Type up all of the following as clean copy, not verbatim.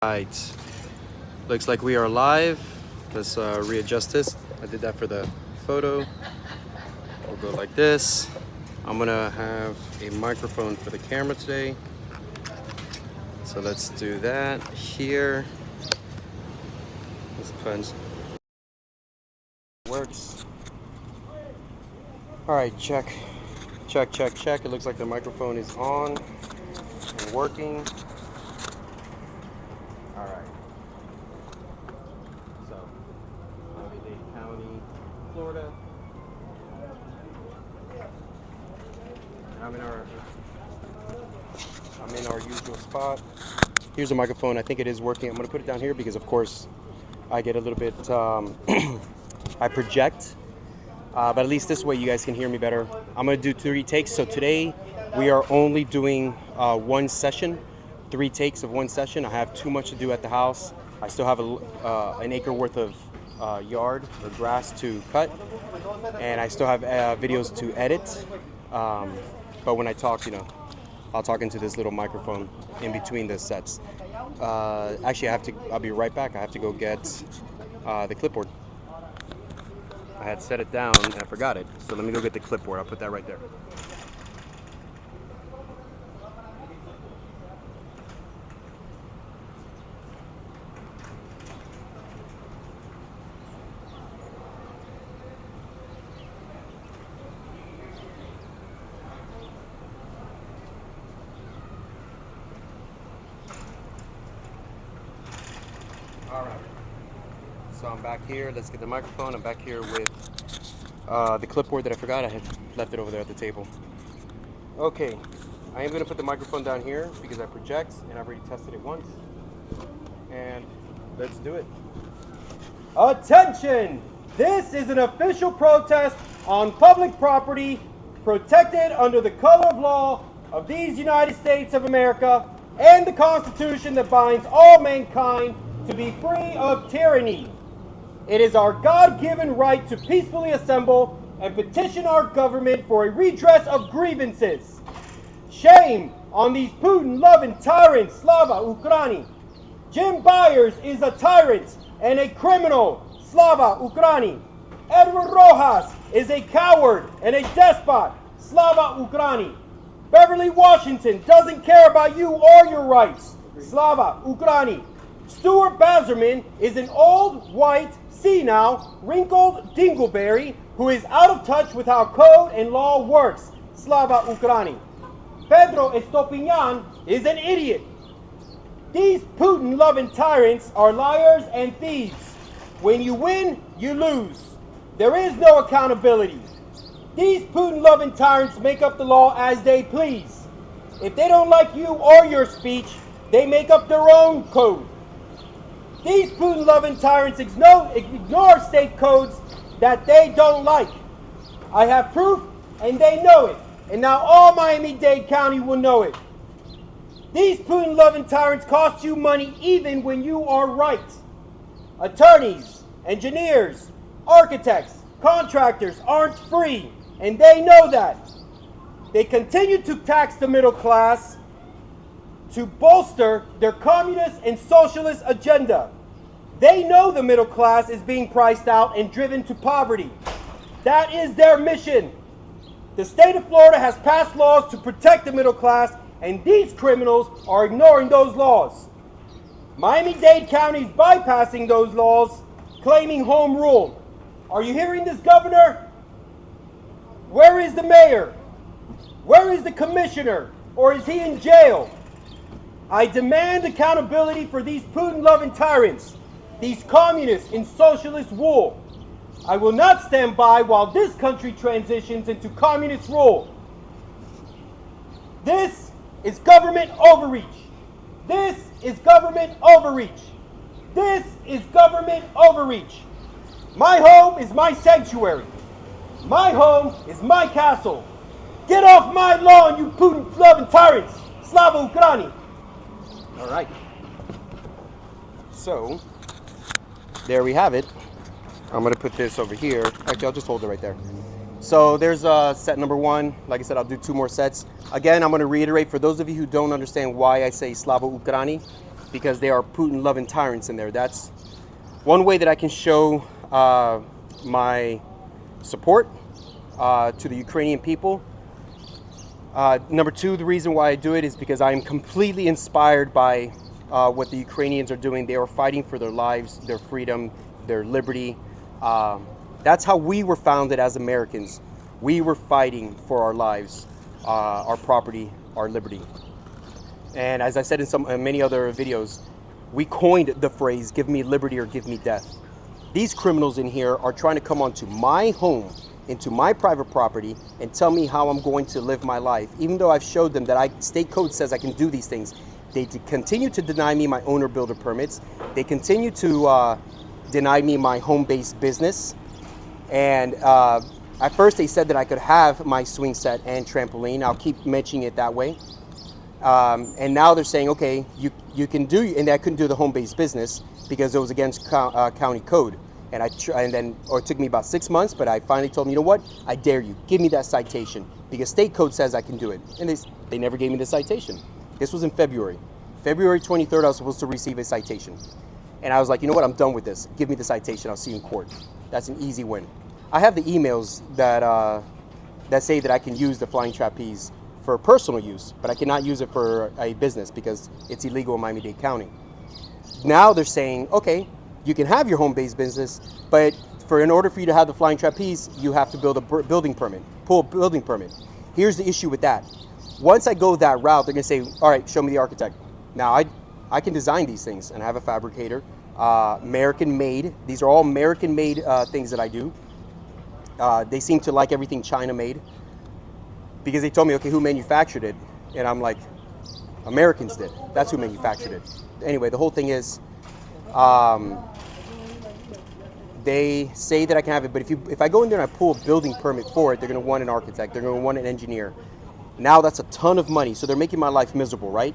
Right, looks like we are live. Let's readjust this. I did that for the photo. We'll go like this. I'm gonna have a microphone for the camera today. So let's do that here. This punch works. All right, check. It looks like the microphone is on and working. All right. So, Miami-Dade County, Florida. I'm in our usual spot. Here's a microphone. I think it is working. I'm gonna put it down here because, of course, I get a little bit. I project, but at least this way you guys can hear me better. I'm gonna do 3 takes. So today we are only doing one session, 3 takes of one session. I have too much to do at the house. I still have an acre worth of yard or grass to cut, and I still have videos to edit. But when I talk, I'll talk into this little microphone in between the sets. Actually, I'll be right back. I have to go get the clipboard. I had set it down and I forgot it. So let me go get the clipboard. I'll put that right there. All right. So I'm back here. Let's get the microphone. I'm back here with the clipboard that I forgot. I had left it over there at the table. Okay. I am going to put the microphone down here because I project and I've already tested it once. And let's do it. Attention! This is an official protest on public property protected under the color of law of these United States of America and the Constitution that binds all mankind to be free of tyranny. It is our God-given right to peacefully assemble and petition our government for a redress of grievances. Shame on these Putin-loving tyrants, Slava Ukraini. Jim Byers is a tyrant and a criminal, Slava Ukraini. Edward Rojas is a coward and a despot, Slava Ukraini. Beverly Washington doesn't care about you or your rights, Slava Ukraini. Stuart Bazerman is an old, white, senile, wrinkled dingleberry who is out of touch with how code and law works, Slava Ukraini. Pedro Estopiñan is an idiot. These Putin-loving tyrants are liars and thieves. When you win, you lose. There is no accountability. These Putin-loving tyrants make up the law as they please. If they don't like you or your speech, they make up their own code. These Putin-loving tyrants ignore state codes that they don't like. I have proof, and they know it. And now all Miami-Dade County will know it. These Putin-loving tyrants cost you money even when you are right. Attorneys, engineers, architects, contractors aren't free, and they know that. They continue to tax the middle class to bolster their communist and socialist agenda. They know the middle class is being priced out and driven to poverty. That is their mission. The state of Florida has passed laws to protect the middle class, and these criminals are ignoring those laws. Miami-Dade County is bypassing those laws, claiming home rule. Are you hearing this, Governor? Where is the mayor? Where is the commissioner? Or is he in jail? I demand accountability for these Putin-loving tyrants, these communists in socialist wool. I will not stand by while this country transitions into communist rule. This is government overreach. This is government overreach. This is government overreach. My home is my sanctuary. My home is my castle. Get off my lawn, you Putin-loving tyrants, Slava Ukraini. All right. So, there we have it. I'm going to put this over here. Actually, I'll just hold it right there. So there's set number 1. Like I said, I'll do 2 more sets. Again, I'm going to reiterate for those of you who don't understand why I say Slava Ukraini. because they are Putin-loving tyrants in there. That's one way that I can show my support to the Ukrainian people. Number two, the reason why I do it is because I am completely inspired by what the Ukrainians are doing. They are fighting for their lives, their freedom, their liberty. That's how we were founded as Americans. We were fighting for our lives, our property, our liberty. And as I said in many other videos, we coined the phrase, give me liberty or give me death. These criminals in here are trying to come onto my home, into my private property, and tell me how I'm going to live my life. Even though I've showed them that state code says I can do these things, they continue to deny me my owner builder permits. They continue to deny me my home-based business. And at first they said that I could have my swing set and trampoline. I'll keep mentioning it that way. And now they're saying, okay, you can do, and I couldn't do the home-based business because it was against county code. And it took me about 6 months, but I finally told them, you know what? I dare you, give me that citation because state code says I can do it. And they never gave me the citation. This was in February. February 23rd, I was supposed to receive a citation. And I was like, you know what? I'm done with this. Give me the citation. I'll see you in court. That's an easy win. I have the emails that say that I can use the flying trapeze for personal use, but I cannot use it for a business because it's illegal in Miami-Dade County. Now they're saying, okay, you can have your home-based business, but in order for you to have the flying trapeze, you have to build a building permit, pull a building permit. Here's the issue with that. Once I go that route, they're gonna say, all right, show me the architect. Now I can design these things and I have a fabricator, American-made. These are all American-made things that I do. They seem to like everything China-made because they told me, okay, who manufactured it? And I'm like, Americans did. That's who manufactured it. Anyway, the whole thing is, they say that I can have it, but if I go in there and I pull a building permit for it, they're going to want an architect. They're going to want an engineer. Now that's a ton of money, so they're making my life miserable, right?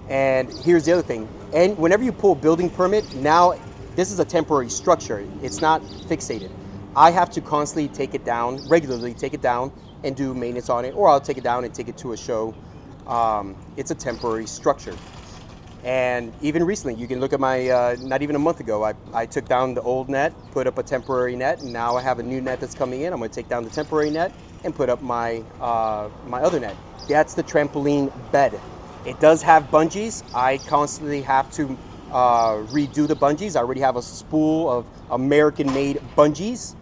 And here's the other thing. And whenever you pull a building permit, now this is a temporary structure. It's not fixated. I have to constantly take it down, regularly take it down and do maintenance on it, or I'll take it down and take it to a show. It's a temporary structure. And even recently, you can look at my, not even a month ago, I took down the old net, put up a temporary net, and now I have a new net that's coming in. I'm going to take down the temporary net and put up my my other net. That's the trampoline bed. It does have bungees. I constantly have to redo the bungees. I already have a spool of American-made bungees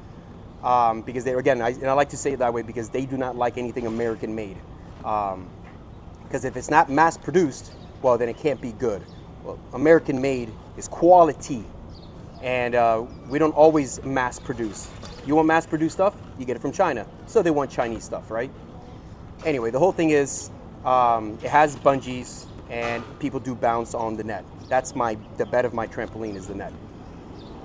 because they, again, and I like to say it that way because they do not like anything American-made. Because if it's not mass-produced, well, then it can't be good. Well, American-made is quality, and we don't always mass-produce. You want mass-produced stuff? You get it from China. So they want Chinese stuff, right? Anyway, the whole thing is, it has bungees, and people do bounce on the net. That's the bed of my trampoline is the net.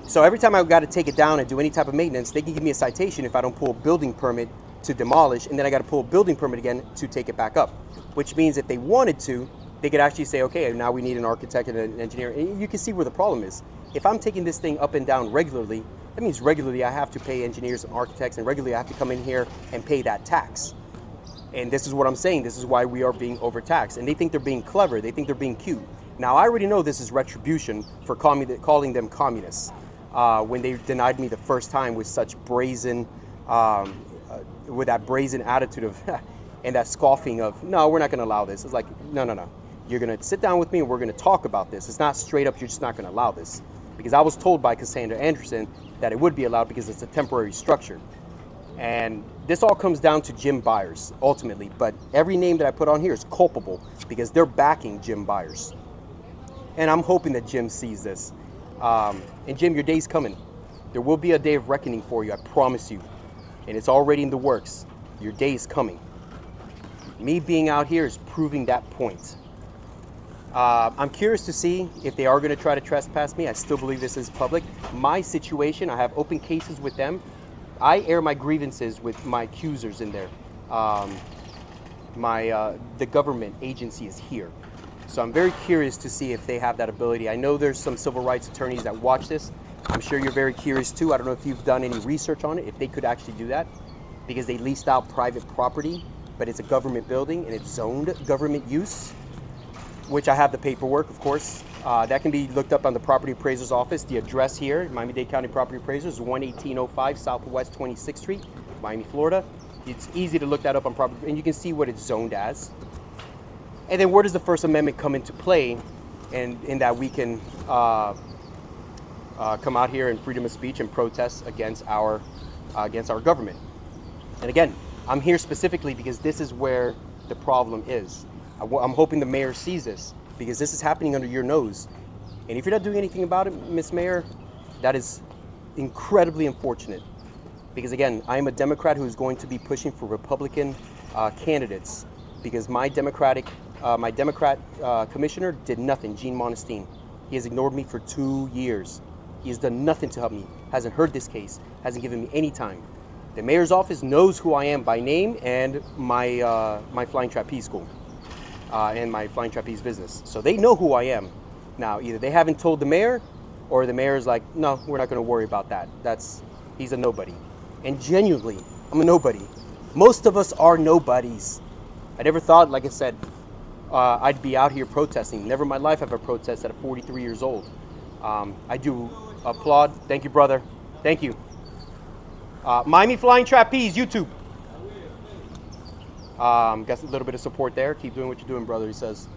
So every time I've got to take it down and do any type of maintenance, they can give me a citation if I don't pull a building permit to demolish, and then I got to pull a building permit again to take it back up. Which means if they wanted to, they could actually say, okay, now we need an architect and an engineer. And you can see where the problem is. If I'm taking this thing up and down regularly, that means regularly I have to pay engineers and architects, and regularly I have to come in here and pay that tax. And this is what I'm saying. This is why we are being overtaxed. And they think they're being clever. They think they're being cute. Now, I already know this is retribution for calling them communists when they denied me the first time with such brazen, with that brazen attitude of, and that scoffing of, no, we're not going to allow this. It's like, no. You're going to sit down with me and we're going to talk about this. It's not straight up, you're just not going to allow this. Because I was told by Cassandra Anderson that it would be allowed because it's a temporary structure. And this all comes down to Jim Byers, ultimately. But every name that I put on here is culpable because they're backing Jim Byers. And I'm hoping that Jim sees this. And Jim, your day's coming. There will be a day of reckoning for you, I promise you. And it's already in the works. Your day is coming. Me being out here is proving that point. I'm curious to see if they are going to try to trespass me. I still believe this is public. My situation, I have open cases with them. I air my grievances with my accusers in there. The government agency is here. So I'm very curious to see if they have that ability. I know there's some civil rights attorneys that watch this. I'm sure you're very curious too. I don't know if you've done any research on it, if they could actually do that, because they leased out private property, but it's a government building and it's zoned government use, which I have the paperwork, of course. That can be looked up on the property appraiser's office. The address here, Miami-Dade County Property Appraiser, is 11805 Southwest 26th Street, Miami, Florida. It's easy to look that up on property, and you can see what it's zoned as. And then where does the First Amendment come into play? And in that we can come out here in freedom of speech and protest against our government. And again, I'm here specifically because this is where the problem is. I'm hoping the mayor sees this, because this is happening under your nose. And if you're not doing anything about it, Miss Mayor, that is incredibly unfortunate. Because again, I am a Democrat who is going to be pushing for Republican candidates, because my Democrat commissioner did nothing, Gene Monestine. He has ignored me for 2 years. He has done nothing to help me, hasn't heard this case, hasn't given me any time. The mayor's office knows who I am by name and my flying trapeze school. And my flying trapeze business. So they know who I am. Now, either they haven't told the mayor, or the mayor's like, no, we're not going to worry about that. He's a nobody. And genuinely, I'm a nobody. Most of us are nobodies. I never thought, like I said, I'd be out here protesting. Never in my life have I protested at 43 years old. I do applaud. Thank you, brother. Thank you. Miami Flying Trapeze, YouTube. Got a little bit of support there. Keep doing what you're doing, brother, he says.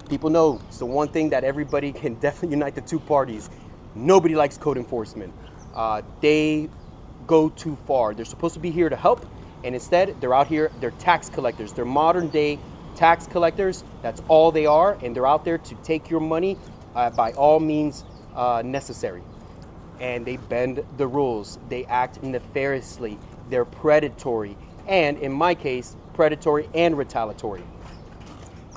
People know it's the one thing that everybody can definitely unite the two parties. Nobody likes code enforcement. They go too far. They're supposed to be here to help, and instead they're out here, they're tax collectors. They're modern day tax collectors. That's all they are, and they're out there to take your money by all means necessary. And they bend the rules. They act nefariously. They're predatory, and in my case, predatory and retaliatory.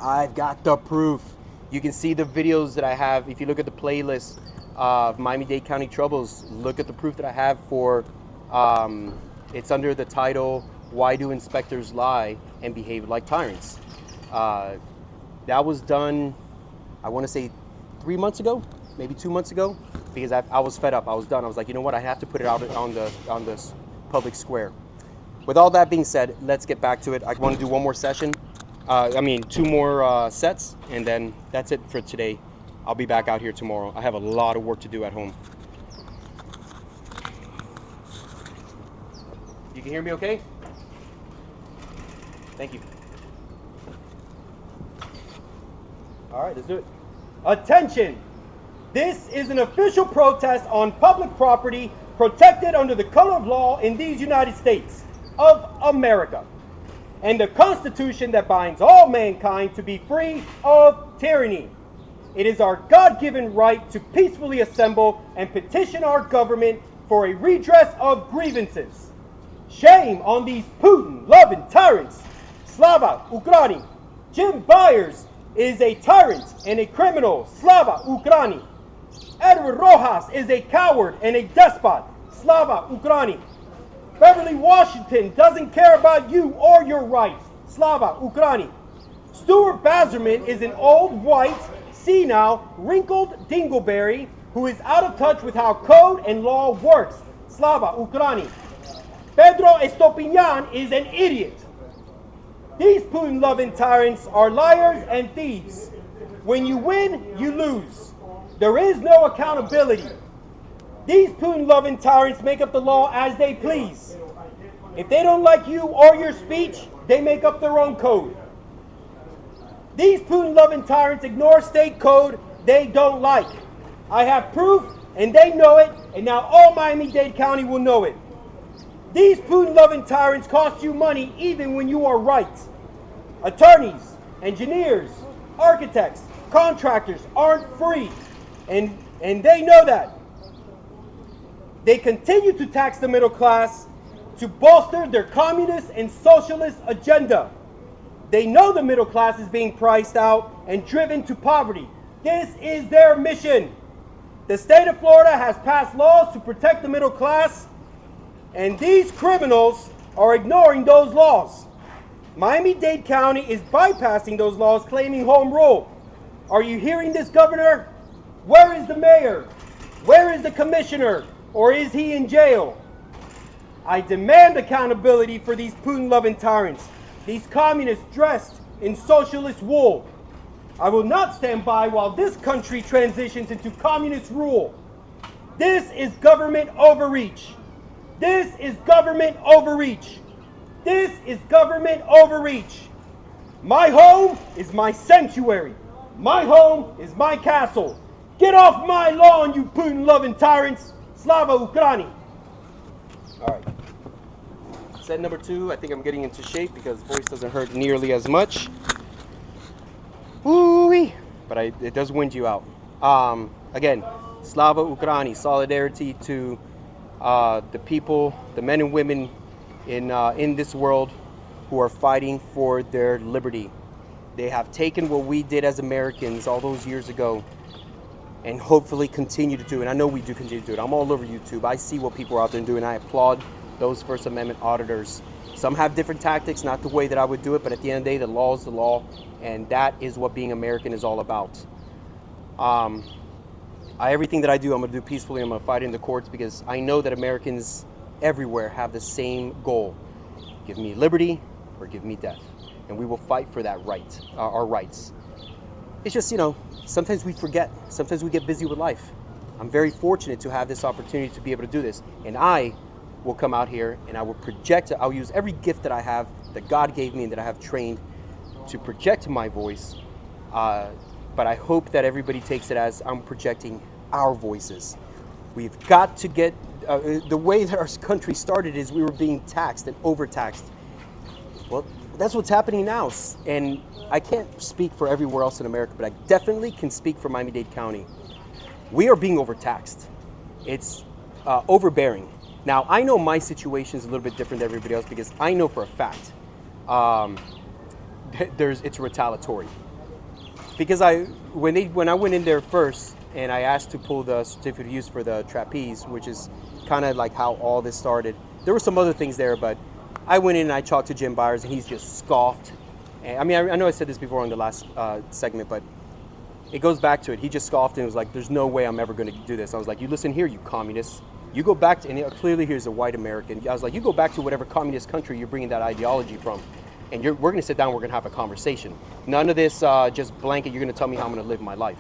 I've got the proof. You can see the videos that I have. If you look at the playlist of Miami-Dade County Troubles, look at the proof that I have for, it's under the title, Why Do Inspectors Lie and Behave Like Tyrants? That was done, I want to say 3 months ago, maybe 2 months ago, because I was fed up. I was done. I was like, you know what? I have to put it out on this public square. With all that being said, let's get back to it. I want to do one more session. 2 more sets, and then that's it for today. I'll be back out here tomorrow. I have a lot of work to do at home. You can hear me okay? Thank you. All right, let's do it. Attention! This is an official protest on public property protected under the color of law in these United States of America, and the Constitution that binds all mankind to be free of tyranny. It is our God-given right to peacefully assemble and petition our government for a redress of grievances. Shame on these Putin-loving tyrants. Slava Ukraini. Jim Byers is a tyrant and a criminal. Slava Ukraini. Edward Rojas is a coward and a despot. Slava Ukraini. Beverly Washington doesn't care about you or your rights. Slava Ukraini. Stuart Bazerman is an old, white, senile, wrinkled dingleberry who is out of touch with how code and law works. Slava Ukraini. Pedro Estopiñan is an idiot. These Putin-loving tyrants are liars and thieves. When you win, you lose. There is no accountability. These Putin-loving tyrants make up the law as they please. If they don't like you or your speech, they make up their own code. These Putin-loving tyrants ignore state code they don't like. I have proof, and they know it, and now all Miami-Dade County will know it. These Putin-loving tyrants cost you money even when you are right. Attorneys, engineers, architects, contractors aren't free, and they know that. They continue to tax the middle class to bolster their communist and socialist agenda. They know the middle class is being priced out and driven to poverty. This is their mission. The state of Florida has passed laws to protect the middle class, and these criminals are ignoring those laws. Miami-Dade County is bypassing those laws, claiming home rule. Are you hearing this, Governor? Where is the mayor? Where is the commissioner? Or is he in jail? I demand accountability for these Putin-loving tyrants, these communists dressed in socialist wool. I will not stand by while this country transitions into communist rule. This is government overreach. This is government overreach. This is government overreach. My home is my sanctuary. My home is my castle. Get off my lawn, you Putin-loving tyrants. Slava Ukraini. All right. Set number 2, I think I'm getting into shape because voice doesn't hurt nearly as much. Woo-wee. But it does wind you out. Again, Slava Ukraini, solidarity to the people, the men and women in this world who are fighting for their liberty. They have taken what we did as Americans all those years ago and hopefully continue to do. And I know we do continue to do it. I'm all over YouTube. I see what people are out there doing. I applaud those First Amendment auditors. Some have different tactics, not the way that I would do it, but at the end of the day, the law is the law, and that is what being American is all about. Everything that I do, I'm going to do peacefully. I'm going to fight in the courts because I know that Americans everywhere have the same goal. Give me liberty or give me death. And we will fight for that right, our rights. It's just, sometimes we forget. Sometimes we get busy with life. I'm very fortunate to have this opportunity to be able to do this. And I will come out here and I will project, I'll use every gift that I have, that God gave me and that I have trained to project my voice. But I hope that everybody takes it as I'm projecting our voices. We've got to get, the way that our country started is we were being taxed and overtaxed. Well, that's what's happening now. And I can't speak for everywhere else in America, but I definitely can speak for Miami-Dade County. We are being overtaxed. It's overbearing. Now, I know my situation is a little bit different than everybody else because I know for a fact it's retaliatory. Because when I went in there first and I asked to pull the certificate of use for the trapeze, which is kind of like how all this started, there were some other things there, but I went in and I talked to Jim Byers and he's just scoffed. And, I know I said this before on the last segment, but it goes back to it. He just scoffed and was like, there's no way I'm ever going to do this. I was like, you listen here, you communists. You go back to, and clearly here's a white American. I was like, you go back to whatever communist country you're bringing that ideology from. And we're going to sit down, we're going to have a conversation. None of this just blanket, you're going to tell me how I'm going to live my life.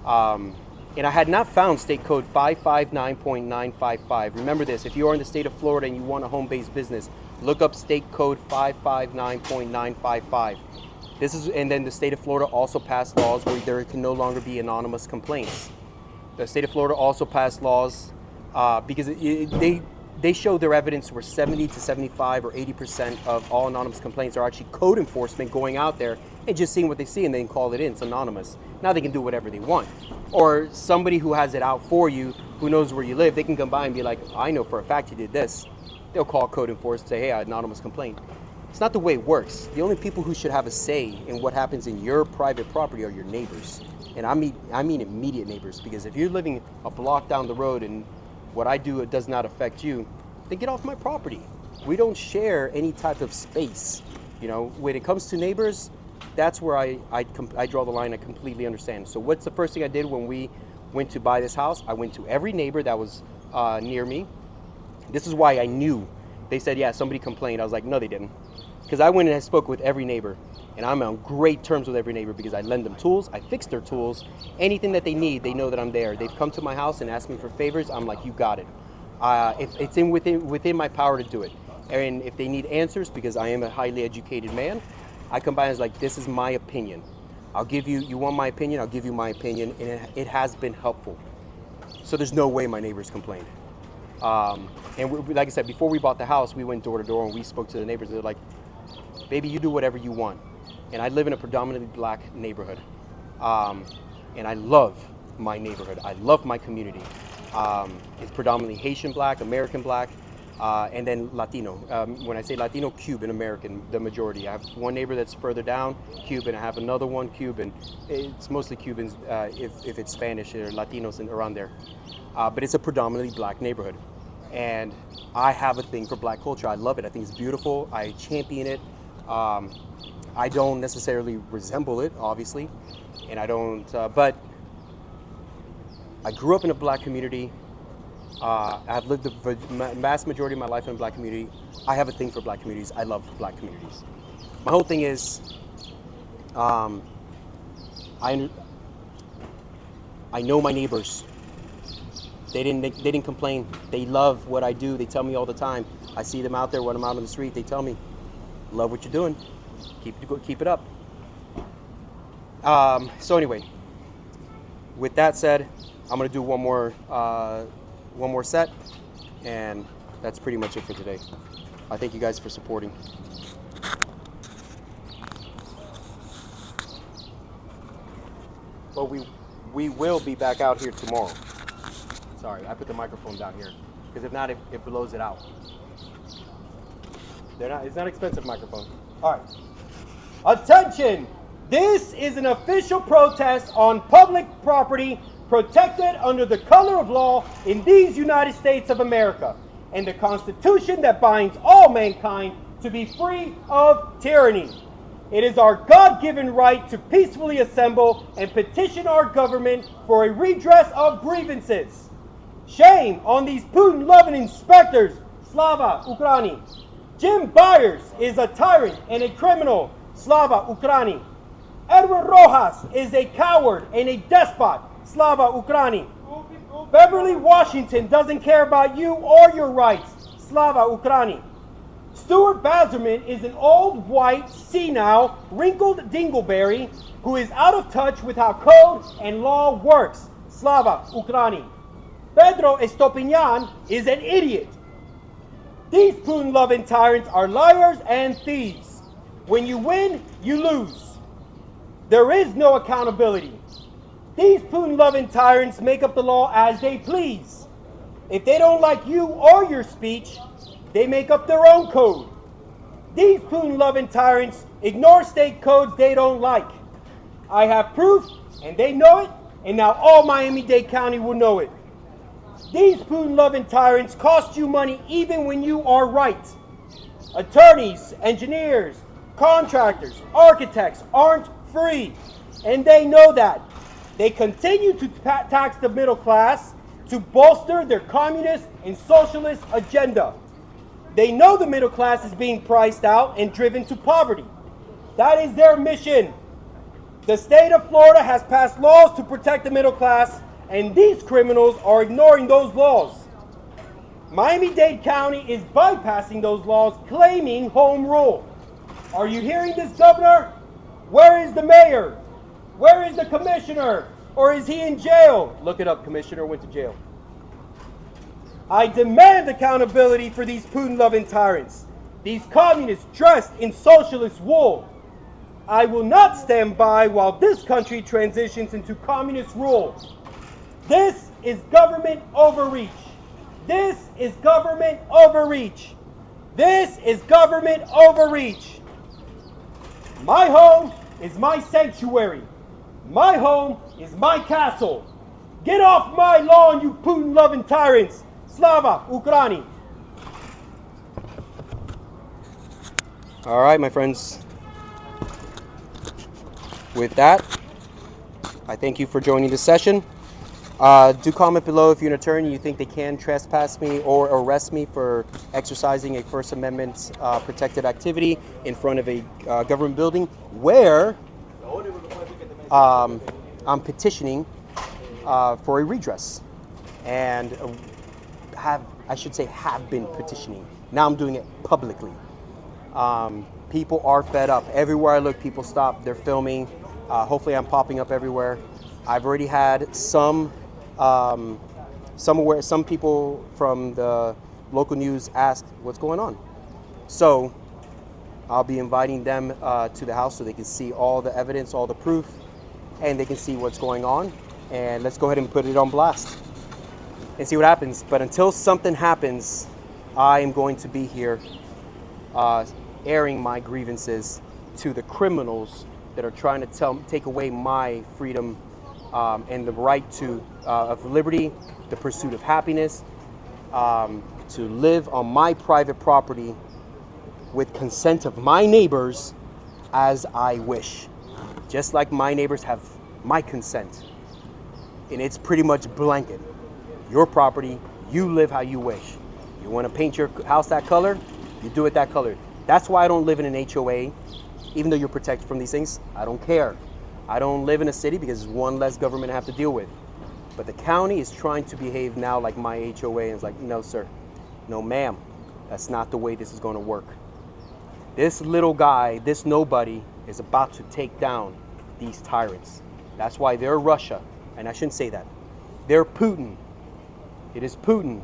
And I had not found state code 559.955. Remember this, if you are in the state of Florida and you want a home-based business, look up state code 559.955. And then the state of Florida also passed laws where there can no longer be anonymous complaints. The state of Florida also passed laws because they show their evidence where 70 to 75 or 80% of all anonymous complaints are actually code enforcement going out there and just seeing what they see and then call it in. It's anonymous. Now they can do whatever they want. Or somebody who has it out for you, who knows where you live, they can come by and be like, I know for a fact you did this. They'll call code enforcement and say, hey, I had an anonymous complaint. It's not the way it works. The only people who should have a say in what happens in your private property are your neighbors. And I mean immediate neighbors, because if you're living a block down the road and what I do does not affect you, then get off my property. We don't share any type of space. When it comes to neighbors, that's where I draw the line. I completely understand. So what's the first thing I did when we went to buy this house? I went to every neighbor that was near me. This is why I knew. They said, yeah, somebody complained. I was like, no, they didn't. Because I went and I spoke with every neighbor. And I'm on great terms with every neighbor because I lend them tools, I fix their tools. Anything that they need, they know that I'm there. They've come to my house and asked me for favors. I'm like, you got it. If it's within my power to do it. And if they need answers, because I am a highly educated man, I come by and it's like, this is my opinion. I'll give you want my opinion, I'll give you my opinion. And it has been helpful. So there's no way my neighbors complained. Like I said, before we bought the house, we went door to door and we spoke to the neighbors. They're like, baby, you do whatever you want. And I live in a predominantly black neighborhood. And I love my neighborhood. I love my community. It's predominantly Haitian black, American black, and then Latino. When I say Latino, Cuban American, the majority. I have one neighbor that's further down, Cuban. I have another one, Cuban. It's mostly Cubans if it's Spanish or Latinos around there. But it's a predominantly black neighborhood. And I have a thing for black culture. I love it. I think it's beautiful. I champion it. I don't necessarily resemble it, obviously, and I don't, but I grew up in a black community. I've lived the vast majority of my life in a black community. I have a thing for black communities. I love black communities. My whole thing is, I know my neighbors. They didn't complain. They love what I do. They tell me all the time. I see them out there when I'm out on the street. They tell me, love what you're doing. Keep it up. So anyway, with that said, I'm gonna do one more set, and that's pretty much it for today. I thank you guys for supporting. But we will be back out here tomorrow. Sorry, I put the microphone down here because if not, it blows it out. It's not expensive microphone. All right. Attention! This is an official protest on public property protected under the color of law in these United States of America and the Constitution that binds all mankind to be free of tyranny. It is our God-given right to peacefully assemble and petition our government for a redress of grievances. Shame on these Putin-loving inspectors, Slava Ukraini. Jim Byers is a tyrant and a criminal, Slava Ukraini. Edward Rojas is a coward and a despot, Slava Ukraini. Beverly Washington doesn't care about you or your rights, Slava Ukraini. Stuart Bazerman is an old, white, senile, wrinkled dingleberry who is out of touch with how code and law works, Slava Ukraini. Pedro Estopinian is an idiot. These Putin-loving tyrants are liars and thieves. When you win, you lose. There is no accountability. These Putin-loving tyrants make up the law as they please. If they don't like you or your speech, they make up their own code. These Putin-loving tyrants ignore state codes they don't like. I have proof, and they know it, and now all Miami-Dade County will know it. These Putin-loving tyrants cost you money even when you are right. Attorneys, engineers, contractors, architects aren't free, and they know that. They continue to tax the middle class to bolster their communist and socialist agenda. They know the middle class is being priced out and driven to poverty. That is their mission. The state of Florida has passed laws to protect the middle class, and these criminals are ignoring those laws. Miami-Dade County is bypassing those laws, claiming home rule. Are you hearing this, Governor? Where is the mayor? Where is the commissioner? Or is he in jail? Look it up, commissioner went to jail. I demand accountability for these Putin-loving tyrants, these communists dressed in socialist wool. I will not stand by while this country transitions into communist rule. This is government overreach. This is government overreach. This is government overreach. My home is my sanctuary. My home is my castle. Get off my lawn, you Putin-loving tyrants. Slava Ukraini. All right, my friends. With that, I thank you for joining this session. Do comment below if you're an attorney and you think they can trespass me or arrest me for exercising a First Amendment protected activity in front of a government building where I'm petitioning for a redress and have been petitioning. Now I'm doing it publicly. People are fed up. Everywhere I look, people stop. They're filming. Hopefully I'm popping up everywhere. I've already had some people from the local news ask what's going on. So I'll be inviting them to the house so they can see all the evidence, all the proof, and they can see what's going on. And let's go ahead and put it on blast and see what happens. But until something happens, I am going to be here airing my grievances to the criminals that are trying to take away my freedom and the right of liberty, the pursuit of happiness, to live on my private property with consent of my neighbors as I wish. Just like my neighbors have my consent. And it's pretty much blanket. Your property, you live how you wish. You want to paint your house that color, you do it that color. That's why I don't live in an HOA, even though you're protected from these things. I don't care. I don't live in a city because it's one less government I have to deal with. But the county is trying to behave now like my HOA, and it's like, no, sir, no, ma'am, that's not the way this is going to work. This little guy, this nobody, is about to take down these tyrants. That's why they're Russia, and I shouldn't say that. They're Putin. It is Putin,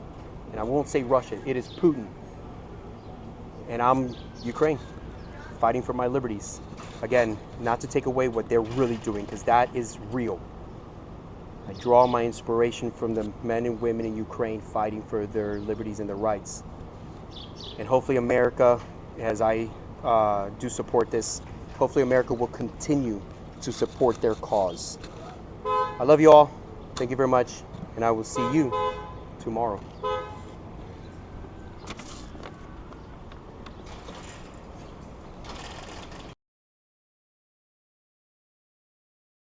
and I won't say Russia. It is Putin. And I'm Ukraine, fighting for my liberties. Again, not to take away what they're really doing, because that is real. I draw my inspiration from the men and women in Ukraine fighting for their liberties and their rights. And hopefully America, as I do support this, hopefully America will continue to support their cause. I love you all. Thank you very much. And I will see you tomorrow.